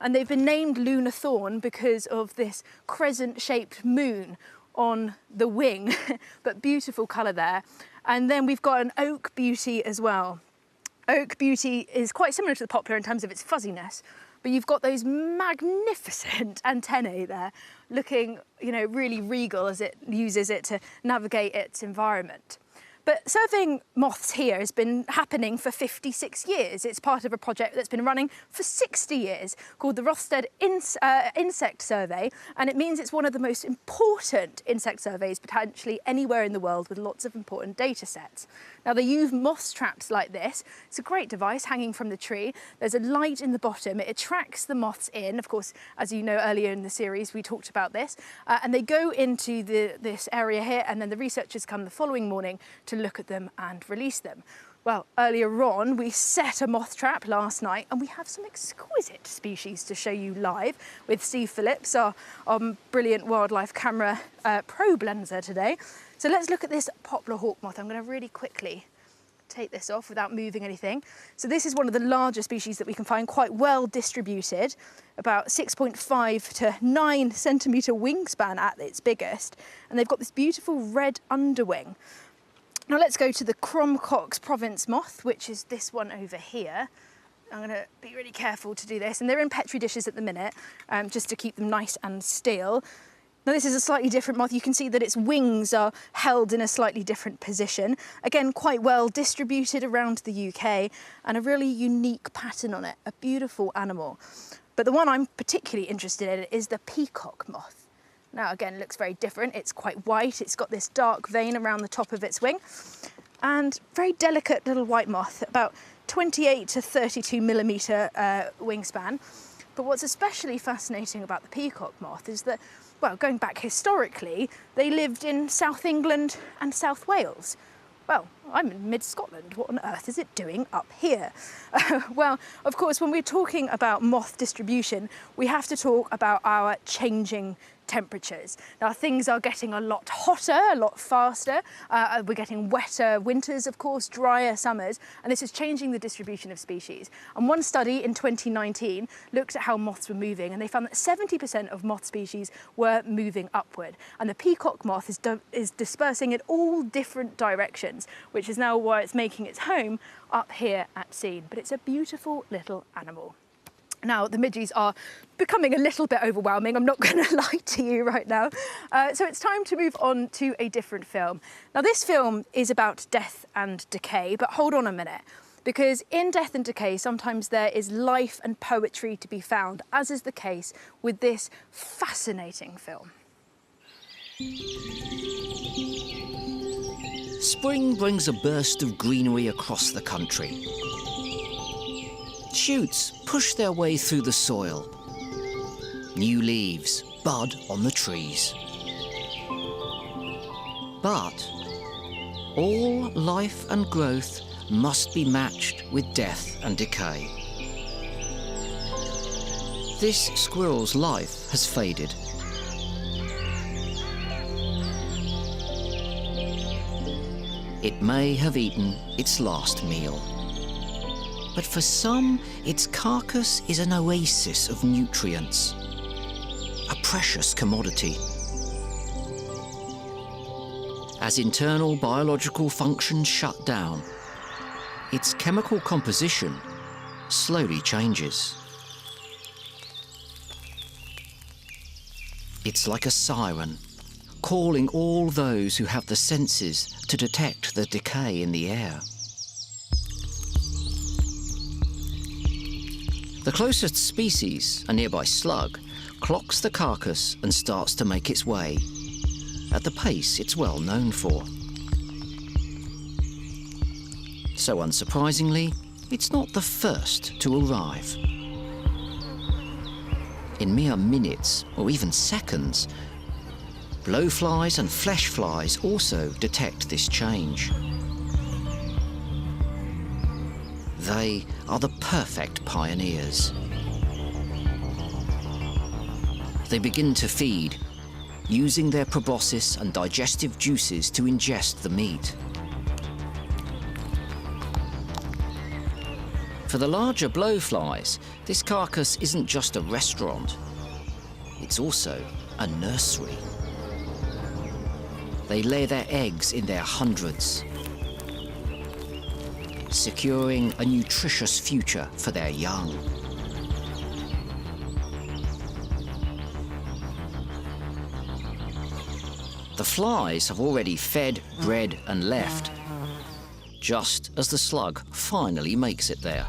and they've been named lunar thorn because of this crescent-shaped moon on the wing, but beautiful colour there. And then we've got an oak beauty as well. Oak beauty is quite similar to the poplar in terms of its fuzziness, but you've got those magnificent antennae there, looking, you know, really regal as it uses it to navigate its environment. But surveying moths here has been happening for 56 years. It's part of a project that's been running for 60 years called the Rosted Insect Survey, and it means it's one of the most important insect surveys potentially anywhere in the world, with lots of important data sets. Now, they use moth traps like this. It's a great device hanging from the tree. There's a light in the bottom. It attracts the moths in. Of course, as you know, earlier in the series, we talked about this. And they go into this area here, and then the researchers come the following morning to look at them and release them. Well, earlier on, we set a moth trap last night, and we have some exquisite species to show you live with Steve Phillips, our brilliant wildlife camera probe lenser today. So let's look at this poplar hawk moth. I'm going to really quickly take this off without moving anything. So this is one of the larger species that we can find, quite well distributed, about 6.5 to 9 centimetre wingspan at its biggest. And they've got this beautiful red underwing. Now let's go to the Cromcock's province moth, which is this one over here. I'm going to be really careful to do this. And they're in Petri dishes at the minute, just to keep them nice and still. Now this is a slightly different moth. You can see that its wings are held in a slightly different position. Again, quite well distributed around the UK, and a really unique pattern on it, a beautiful animal. But the one I'm particularly interested in is the peacock moth. Now again, it looks very different. It's quite white. It's got this dark vein around the top of its wing, and very delicate little white moth, about 28 to 32 millimetre wingspan. But what's especially fascinating about the peacock moth is that, well, going back historically, they lived in South England and South Wales. Well, I'm in mid-Scotland. What on earth is it doing up here? Well, of course, when we're talking about moth distribution, we have to talk about our changing temperatures. Now, things are getting a lot hotter, a lot faster. We're getting wetter winters, of course, drier summers, and this is changing the distribution of species. And one study in 2019 looked at how moths were moving, and they found that 70% of moth species were moving upward. And the peacock moth is dispersing in all different directions, which is now why it's making its home up here at Scene. But it's a beautiful little animal. Now, the midges are becoming a little bit overwhelming, I'm not going to lie to you right now. So it's time to move on to a different film. Now, this film is about death and decay, but hold on a minute, because in death and decay, sometimes there is life and poetry to be found, as is the case with this fascinating film. Spring brings a burst of greenery across the country. Shoots push their way through the soil. New leaves bud on the trees. But all life and growth must be matched with death and decay. This squirrel's life has faded. It may have eaten its last meal. But for some, its carcass is an oasis of nutrients, a precious commodity. As internal biological functions shut down, its chemical composition slowly changes. It's like a siren, calling all those who have the senses to detect the decay in the air. The closest species, a nearby slug, clocks the carcass and starts to make its way, at the pace it's well known for. So unsurprisingly, it's not the first to arrive. In mere minutes, or even seconds, blowflies and flesh flies also detect this change. They are the perfect pioneers. They begin to feed, using their proboscis and digestive juices to ingest the meat. For the larger blowflies, this carcass isn't just a restaurant, it's also a nursery. They lay their eggs in their hundreds, securing a nutritious future for their young. The flies have already fed, bred and left, just as the slug finally makes it there.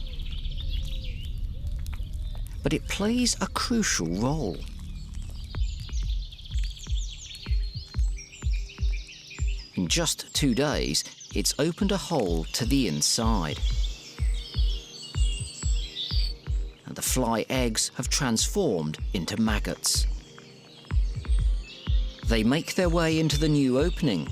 But it plays a crucial role. In just 2 days, it's opened a hole to the inside. And the fly eggs have transformed into maggots. They make their way into the new opening.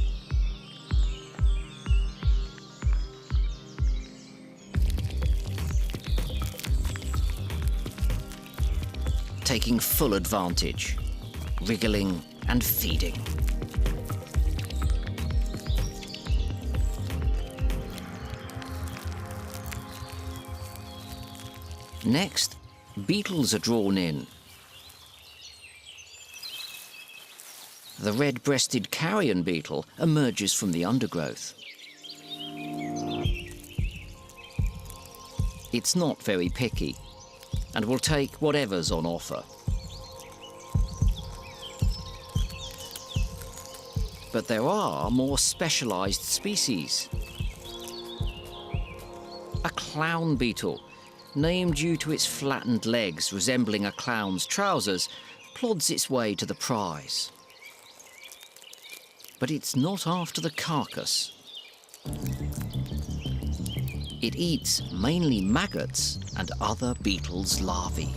Taking full advantage, wriggling and feeding. Next, beetles are drawn in. The red-breasted carrion beetle emerges from the undergrowth. It's not very picky and will take whatever's on offer. But there are more specialised species. A clown beetle, named due to its flattened legs resembling a clown's trousers, plods its way to the prize. But it's not after the carcass. It eats mainly maggots and other beetles' larvae.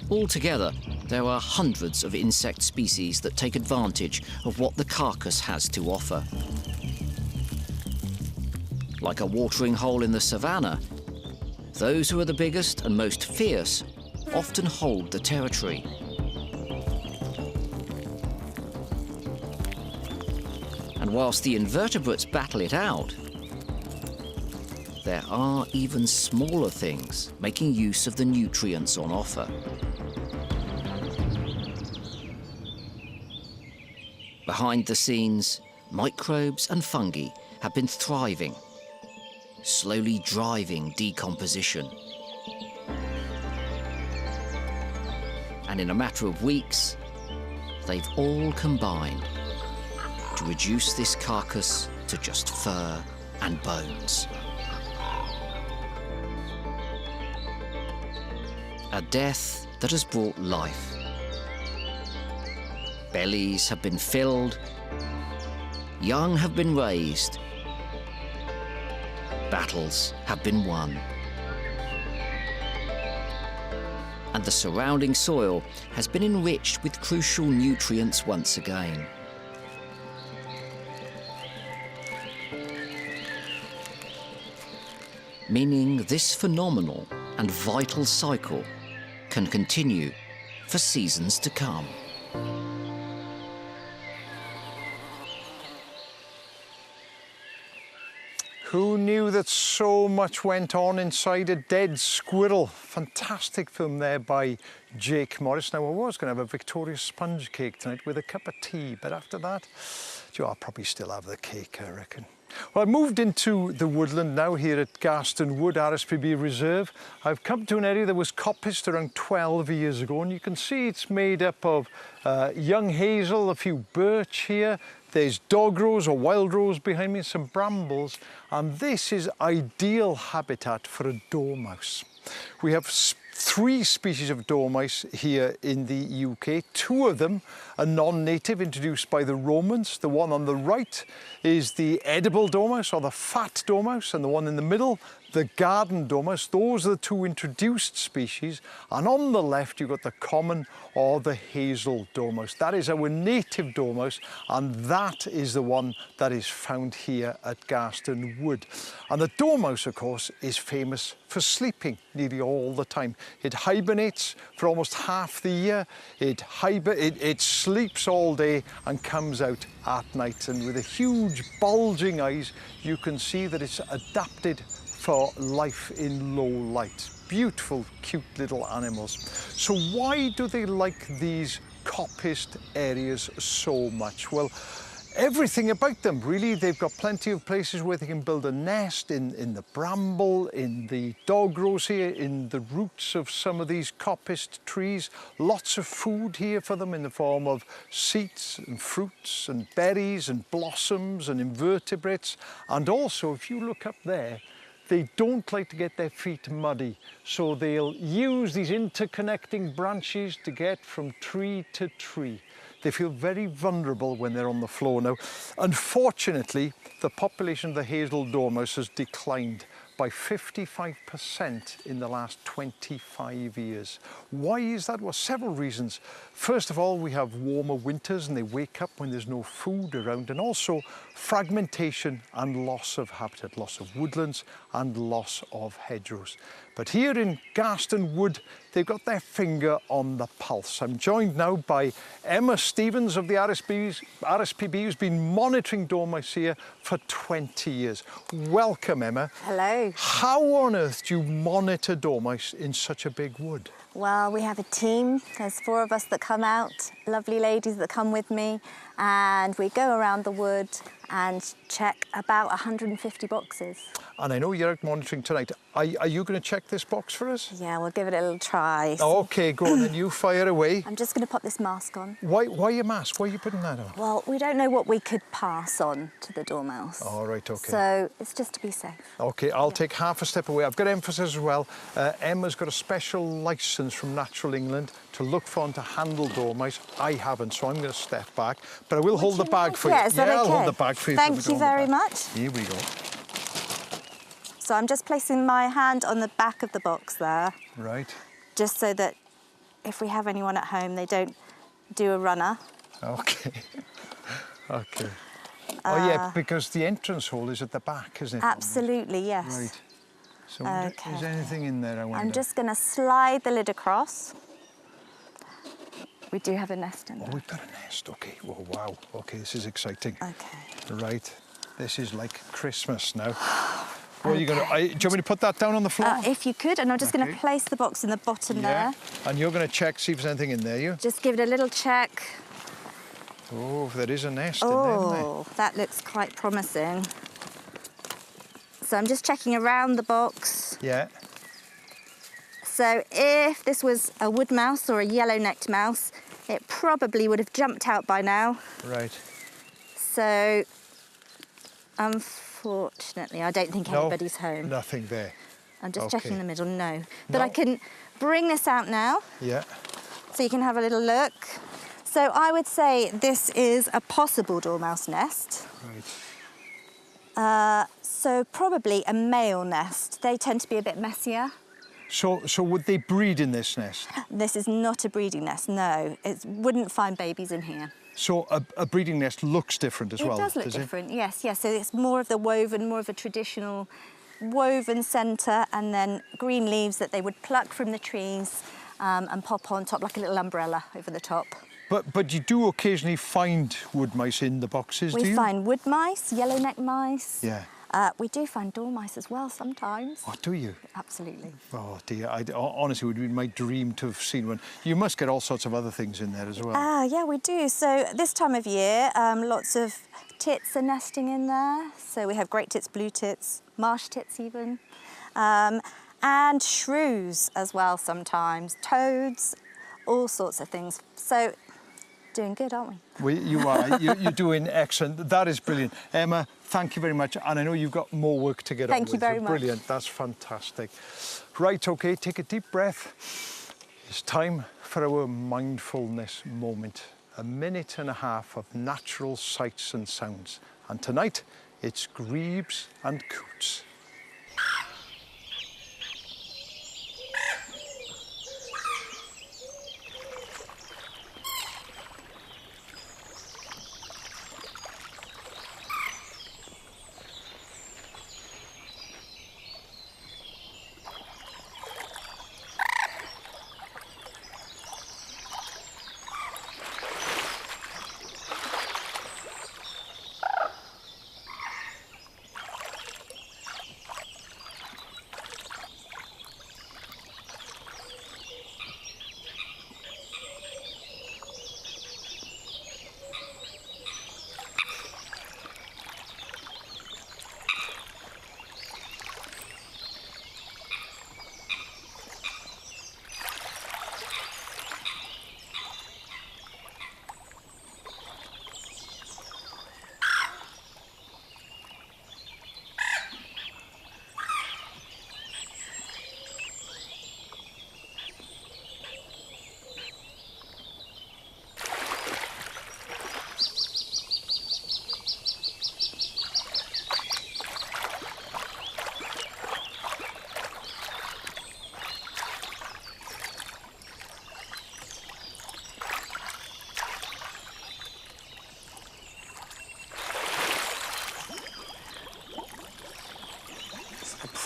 Altogether, there are hundreds of insect species that take advantage of what the carcass has to offer. Like a watering hole in the savannah, those who are the biggest and most fierce often hold the territory. And whilst the invertebrates battle it out, there are even smaller things making use of the nutrients on offer. Behind the scenes, microbes and fungi have been thriving, slowly driving decomposition. And in a matter of weeks, they've all combined to reduce this carcass to just fur and bones. A death that has brought life. Bellies have been filled, young have been raised, battles have been won. And the surrounding soil has been enriched with crucial nutrients once again. Meaning this phenomenal and vital cycle can continue for seasons to come. Who knew that so much went on inside a dead squirrel? Fantastic film there by Jake Morris. Now, I was going to have a Victoria sponge cake tonight with a cup of tea, but after that, I'll probably still have the cake, I reckon. Well, I've moved into the woodland now here at Garston Wood RSPB Reserve. I've come to an area that was coppiced around 12 years ago, and you can see it's made up of young hazel, a few birch here. There's dog rose or wild rose behind me, some brambles, and this is ideal habitat for a dormouse. We have 3 species of dormice here in the UK. 2 of them are non-native, introduced by the Romans. The one on the right is the edible dormouse or the fat dormouse, and the one in the middle, the garden dormouse. Those are the two introduced species. And on the left, you've got the common or the hazel dormouse. That is our native dormouse, and that is the one that is found here at Garston Wood. And the dormouse, of course, is famous for sleeping nearly all the time. It hibernates for almost half the year. It sleeps all day and comes out at night. And with the huge bulging eyes, you can see that it's adapted for life in low light. Beautiful, cute little animals. So why do they like these coppiced areas so much? Well, everything about them, really. They've got plenty of places where they can build a nest in the bramble, in the dog rose here, in the roots of some of these coppiced trees. Lots of food here for them in the form of seeds and fruits and berries and blossoms and invertebrates. And also, if you look up there, they don't like to get their feet muddy, so they'll use these interconnecting branches to get from tree to tree. They feel very vulnerable when they're on the floor now. Unfortunately, the population of the hazel dormouse has declined by 55% in the last 25 years. Why is that? Well, several reasons. First of all, we have warmer winters and they wake up when there's no food around, and also fragmentation and loss of habitat, loss of woodlands and loss of hedgerows. But here in Garston Wood, they've got their finger on the pulse. I'm joined now by Emma Stevens of the RSPB, who's been monitoring dormice here for 20 years. Welcome, Emma. Hello. How on earth do you monitor dormice in such a big wood? Well, we have a team. There's 4 of us that come out, lovely ladies that come with me, and we go around the wood and check about 150 boxes. And I know you're out monitoring tonight. Are you going to check this box for us? Yeah, we'll give it a little try. OK, go on then, you fire away. I'm just going to pop this mask on. Why your mask? Why are you putting that on? Well, we don't know what we could pass on to the dormouse. All right, OK. So it's just to be safe. OK, I'll take half a step away. I've got to emphasise as well, Emma's got a special licence from Natural England to look for and to handle dormice. I haven't, so I'm going to step back. But I will hold the bag for you. Yeah, is that okay? I'll hold the bag for you. Thank you very much. Here we go. So I'm just placing my hand on the back of the box there. Right. Just so that if we have anyone at home, they don't do a runner. OK. OK. Oh, yeah, because the entrance hall is at the back, isn't it? Absolutely, yes. Right. So is there anything in there, I wonder? I'm just going to slide the lid across. We do have a nest in there. Oh, we've got a nest. OK. Oh, wow. OK, this is exciting. OK. Right. This is like Christmas now. What are you going to... Do you want me to put that down on the floor? If you could, and I'm just going to place the box in the bottom there. And you're going to check, see if there's anything in there, you? Just give it a little check. Oh, there is a nest in there, isn't there? Oh, that looks quite promising. So I'm just checking around the box. Yeah. So if this was a wood mouse or a yellow-necked mouse, it probably would have jumped out by now. Right. So, unfortunately, I don't think anybody's home. Nothing there. I'm just checking the middle, no. But I can bring this out now. Yeah. So you can have a little look. So I would say this is a possible dormouse nest. Right. So probably a male nest. They tend to be a bit messier. So would they breed in this nest? This is not a breeding nest, no. It wouldn't find babies in here. So a breeding nest looks different as well, It does look different, yes, yes. So it's more of the woven, more of a traditional woven centre, and then green leaves that they would pluck from the trees and pop on top like a little umbrella over the top. But you do occasionally find wood mice in the boxes, do you? We find wood mice, yellow-necked mice. Yeah. We do find dormice as well sometimes. Oh, do you? Absolutely. Oh, dear. Honestly, it would be my dream to have seen one. You must get all sorts of other things in there as well. Yeah, we do. So this time of year, lots of tits are nesting in there. So we have great tits, blue tits, marsh tits even. And shrews as well sometimes, toads, all sorts of things. So doing good, aren't we? You are. You're doing excellent. That is brilliant. Emma, thank you very much. And I know you've got more work to get on with. Thank you very much. Brilliant. That's fantastic. Right, OK, take a deep breath. It's time for our mindfulness moment. A minute and a half of natural sights and sounds. And tonight, it's grebes and coots.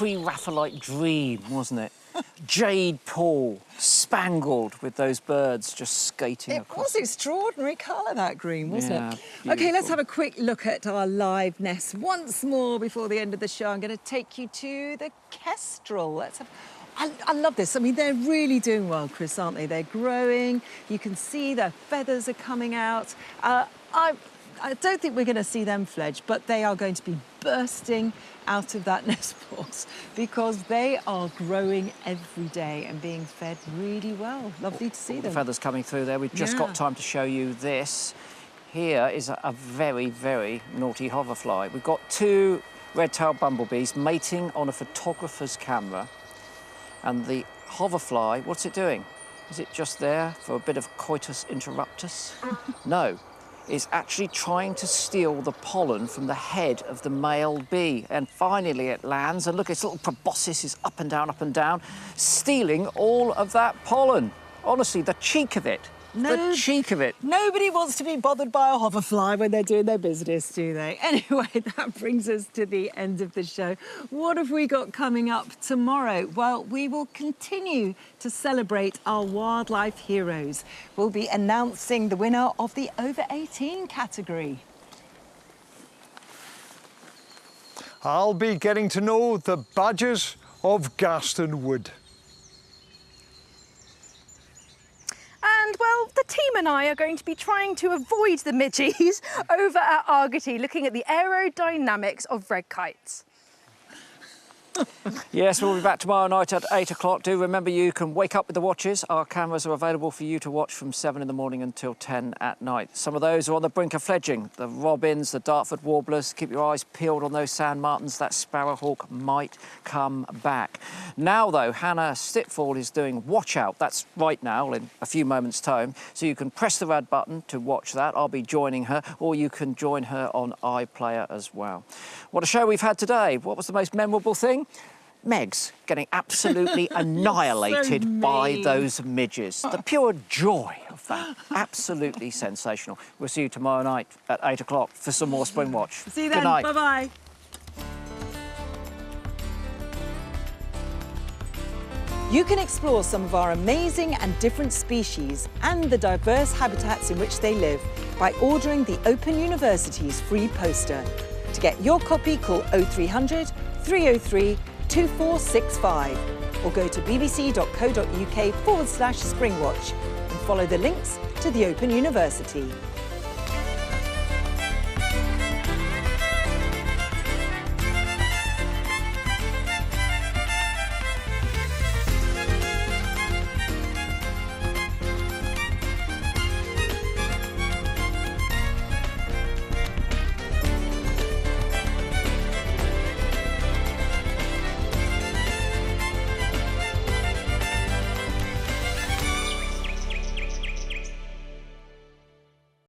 pre-Raphaelite dream, wasn't it? Jade pool, spangled with those birds just skating across. It was extraordinary colour, that green, wasn't Yeah, it? beautiful. OK, let's have a quick look at our live nests once more before the end of the show. I'm going to take you to the kestrel. Let's have... I love this. I mean, they're really doing well, Chris, aren't they? They're growing. You can see their feathers are coming out. I don't think we're going to see them fledge, but they are going to be bursting out of that nest box because they are growing every day and being fed really well. Lovely to see All them. the feathers coming through there. We've just got time to show you this. Here is a very, very naughty hoverfly. We've got 2 red-tailed bumblebees mating on a photographer's camera. And the hoverfly, what's it doing? Is it just there for a bit of coitus interruptus? No. It's actually trying to steal the pollen from the head of the male bee. And finally it lands, and look, its little proboscis is up and down, stealing all of that pollen. Honestly, the cheek of it. The cheek of it. Nobody wants to be bothered by a hoverfly when they're doing their business, do they? Anyway, that brings us to the end of the show. What have we got coming up tomorrow? Well, we will continue to celebrate our wildlife heroes. We'll be announcing the winner of the over 18 category. I'll be getting to know the badgers of Garston Wood. And, well, the team and I are going to be trying to avoid the midges over at Argety, looking at the aerodynamics of red kites. Yes, we'll be back tomorrow night at 8 o'clock. Do remember you can wake up with the watches. Our cameras are available for you to watch from 7 in the morning until 10 at night. Some of those are on the brink of fledging. The robins, the Dartford warblers. Keep your eyes peeled on those sand martins. That sparrowhawk might come back. Now, though, Hannah Stitford is doing Watch Out. That's right now, in a few moments' time. So you can press the red button to watch that. I'll be joining her, or you can join her on iPlayer as well. What a show we've had today. What was the most memorable thing? Megs getting absolutely annihilated by those midges. The pure joy of that. Absolutely sensational. We'll see you tomorrow night at 8 o'clock for some more Springwatch. See you then. Good night. Bye-bye. You can explore some of our amazing and different species and the diverse habitats in which they live by ordering the Open University's free poster. To get your copy, call 0300 303 2465 or go to bbc.co.uk/Springwatch and follow the links to the Open University.